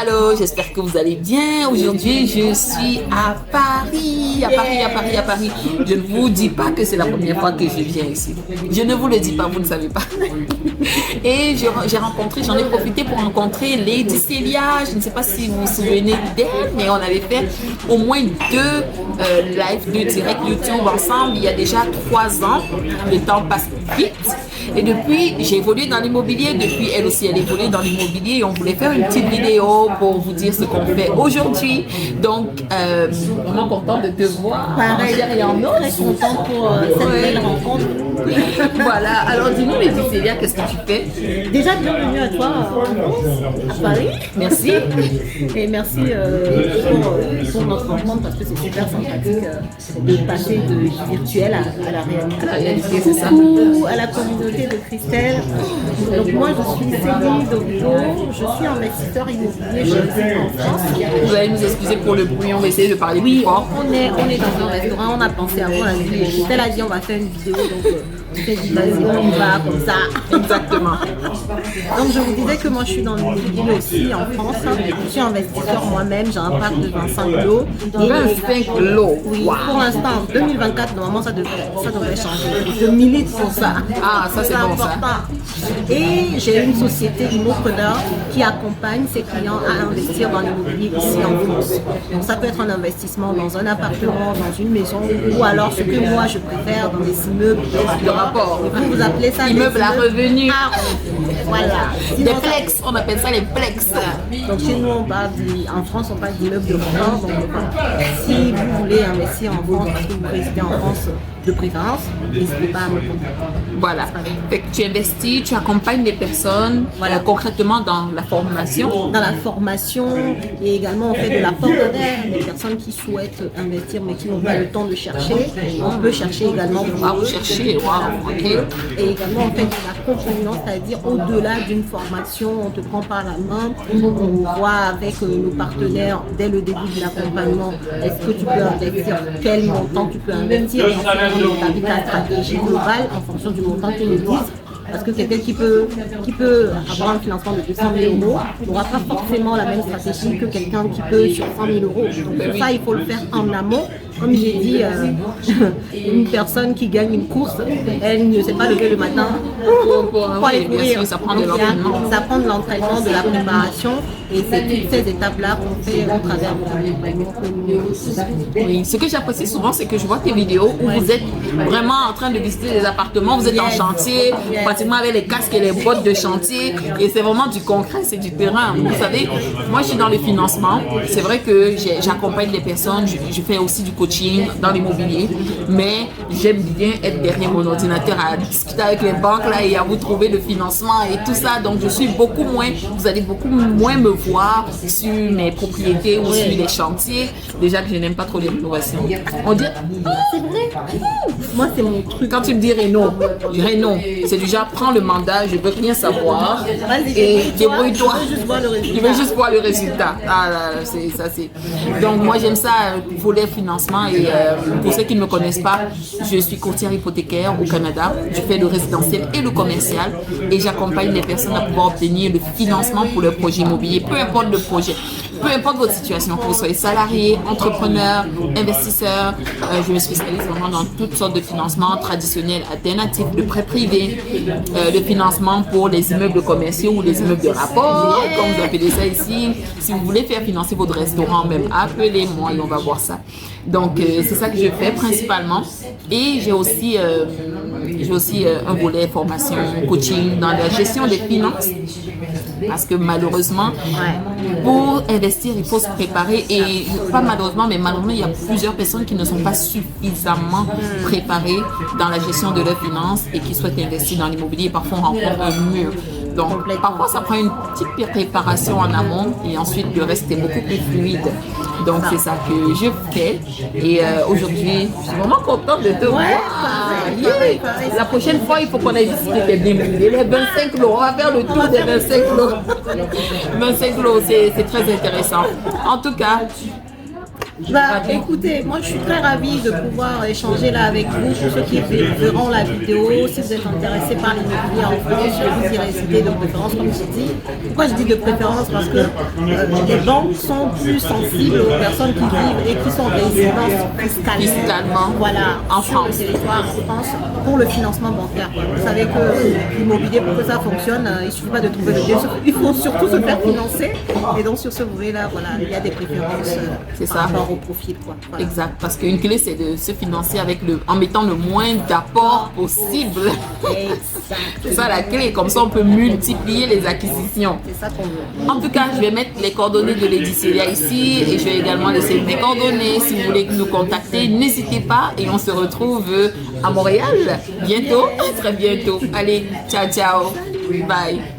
Alors, j'espère que vous allez bien. Aujourd'hui, je suis à Paris. À Paris. Je ne vous dis pas que c'est la première fois que je viens ici. Je ne vous le dis pas, vous ne savez pas. Et j'en ai profité pour rencontrer Lady Célia. Je ne sais pas si vous vous souvenez d'elle, mais on avait fait au moins deux lives, deux directs YouTube ensemble il y a déjà 3 ans. Le temps passe vite. Et depuis, j'ai évolué dans l'immobilier. Depuis, elle aussi, elle évolue dans l'immobilier. Et on voulait faire une petite vidéo pour vous dire ce qu'on fait aujourd'hui. Donc, vraiment content de te voir. Pareil, très content pour cette belle rencontre. Voilà. Alors, dis-nous, Lady Célia, qu'est-ce que tu fais? Déjà, bienvenue à toi à Paris. Merci. Et merci pour notre rencontre parce que c'est super sympathique de passer de virtuel à la réalité. La réalité, c'est ça. Coucou à la communauté de Christelle. Donc moi, je suis Céline Dovido. Je suis investisseur immobilier. Je vis en France. Vous allez nous excuser pour le bruit, on va essayer de parler plus Oui, fort. on est dans un restaurant, on a pensé avant la vidéo. Christelle a dit on va faire une vidéo, donc on s'est dit vas-y, on y va comme ça. Exactement. Donc je vous disais que moi je suis dans l'immobilier aussi en France. Je suis investisseur moi-même, j'ai un parc de 25 lots. 25 lots. Oui, Wow. pour l'instant, en 2024, normalement ça devrait changer. Je milite pour ça. Ah, ça, c'est bon, ça. important. Et j'ai une société immopreneur qui accompagne ses clients à investir dans l'immobilier ici en France. Donc ça peut être un investissement dans un appartement, dans une maison, ou alors ce que moi je préfère dans des immeubles De rapport. Vous appelez ça Immeuble des à immeubles revenu. Voilà. Des Sinon, plex, on appelle ça les plex. donc chez nous, en France, on parle d'immeubles de rapport. Donc si vous voulez investir en France, parce que vous résidez en France de préférence, n'hésitez pas à me contacter. Voilà. Fait que tu investis, tu accompagnes les personnes Voilà. concrètement dans la formation. Dans la formation et également on fait de la porte d'air des personnes qui souhaitent investir mais qui n'ont pas le temps de chercher. On peut chercher également pour Ah, vous cherchez, wow, ok. Et également on fait de l'accompagnement, c'est-à-dire au-delà d'une formation, on te prend par la main, on voit avec nos partenaires dès le début de l'accompagnement, est-ce que tu peux investir, quel montant tu peux investir, et ensuite on établit ta stratégie globale en fonction du montant qu'ils nous disent. Parce que quelqu'un qui peut avoir un financement de 200 000 euros n'aura pas forcément la même stratégie que quelqu'un qui peut sur 100 000 euros. Donc pour ça, il faut le faire en amont. Comme j'ai dit, une personne qui gagne une course, elle ne sait pas lever le matin pour aller bien courir. sûr, ça prend de Donc, l'entraînement. ça prend de l'entraînement, de la préparation, et c'est toutes ces étapes-là qu'on fait au travers de l'accompagnement. Oui. Ce que j'apprécie souvent, c'est que je vois tes vidéos où vous êtes vraiment en train de visiter des appartements, vous êtes en chantier, pratiquement avec les casques et les bottes de chantier, et c'est vraiment du concret, c'est du terrain. Vous savez, moi je suis dans le financement, c'est vrai que j'accompagne les personnes, je fais aussi du coaching dans l'immobilier, mais j'aime bien être derrière mon ordinateur à discuter avec les banques là et à vous trouver le financement et tout ça. Donc je suis beaucoup moins, vous allez beaucoup moins me voir sur mes propriétés ou sur les chantiers. Déjà que je n'aime pas trop les rénovations. On dit C'est vrai. Moi, c'est mon truc. quand tu me dis Réno, c'est du genre prends le mandat, je veux rien savoir et débrouille-toi. Je veux juste voir le résultat. Ah là, c'est ça, c'est. Donc moi j'aime ça, volet financement. Et pour ceux qui ne me connaissent pas, je suis courtière hypothécaire au Canada. Je fais le résidentiel et le commercial et j'accompagne les personnes à pouvoir obtenir le financement pour leur projet immobilier, peu importe le projet. Peu importe votre situation, que vous soyez salarié, entrepreneur, investisseur, je me spécialise vraiment dans toutes sortes de financements traditionnels, alternatifs, de prêts privés, de financement pour les immeubles commerciaux ou les immeubles de rapport, comme vous appelez ça ici. Si vous voulez faire financer votre restaurant, même appelez-moi et on va voir ça. Donc c'est ça que je fais principalement. Et j'ai aussi un volet formation, coaching dans la gestion des finances. Parce que malheureusement, pour investir, il faut se préparer. Et pas malheureusement, mais malheureusement, il y a plusieurs personnes qui ne sont pas suffisamment préparées dans la gestion de leurs finances et qui souhaitent investir dans l'immobilier. Parfois, on rencontre un mur. Donc, parfois, ça prend une petite préparation en amont et ensuite, le reste est beaucoup plus fluide. Donc, c'est ça que je fais. Et aujourd'hui, je suis vraiment contente de te voir. Pareil. La prochaine fois, il faut qu'on aille visiter tes biens immobiliers. Les 25 lots, on va faire le tour des 25 lots. 25 lots, c'est très intéressant. En tout cas, Bah, écoutez, moi je suis très ravie de pouvoir échanger là avec vous. Pour ceux qui verront la vidéo, si vous êtes intéressé par l'immobilier en France, je vous y résider de préférence, comme je dis. Pourquoi je dis de préférence? Parce que les banques sont plus sensibles aux personnes qui vivent et qui sont résidents fiscalement. Voilà, en sur France. le territoire en France pour le financement bancaire. Vous savez que l'immobilier, pour que ça fonctionne, il ne suffit pas de trouver le bien. Il faut surtout se faire financer. Et donc sur ce volet-là, voilà, il y a des préférences par rapport au profil. Quoi. Voilà. Exact, parce qu'une clé, c'est de se financer en mettant le moins d'apport possible. C'est ça la clé, comme ça on peut multiplier les acquisitions. C'est ça qu'on veut. En tout cas, je vais mettre les coordonnées de Laetitia ici et je vais également laisser mes coordonnées. Si vous voulez nous contacter, n'hésitez pas et on se retrouve à Montréal bientôt, très bientôt. Allez, ciao, ciao, bye.